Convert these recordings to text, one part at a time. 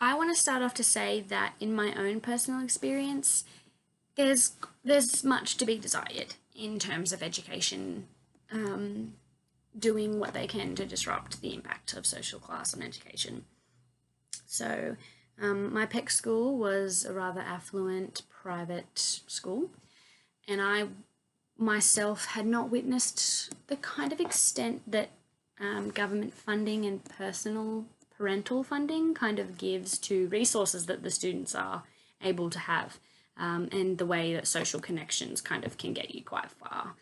I want to start off to say that in my own personal experience, there's much to be desired in terms of education um, doing what they can to disrupt the impact of social class on education. So, my PEC school was a rather affluent private school, and I myself had not witnessed the kind of extent that government funding and personal parental funding kind of gives to resources that the students are able to have, and the way that social connections kind of can get you quite far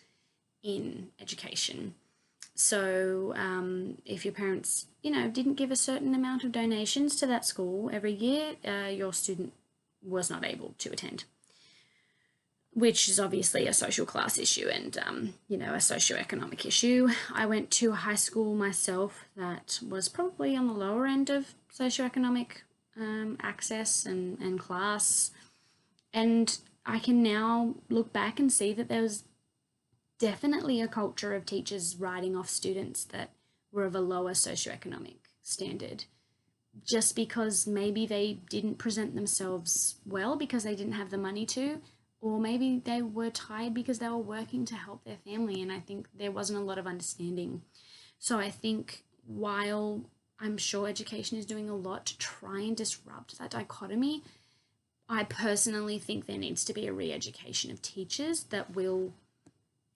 in education. So, if your parents, didn't give a certain amount of donations to that school every year, your student was not able to attend, which is obviously a social class issue and, a socioeconomic issue. I went to a high school myself that was probably on the lower end of socioeconomic access and class. And I can now look back and see that there was definitely a culture of teachers writing off students that were of a lower socioeconomic standard just because maybe they didn't present themselves well because they didn't have the money to, or maybe they were tired because they were working to help their family. And I think there wasn't a lot of understanding. So I think while I'm sure education is doing a lot to try and disrupt that dichotomy, I personally think there needs to be a re-education of teachers that will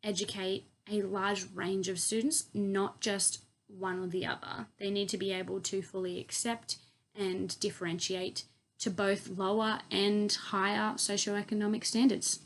educate a large range of students, not just one or the other. They need to be able to fully accept and differentiate to both lower and higher socioeconomic standards.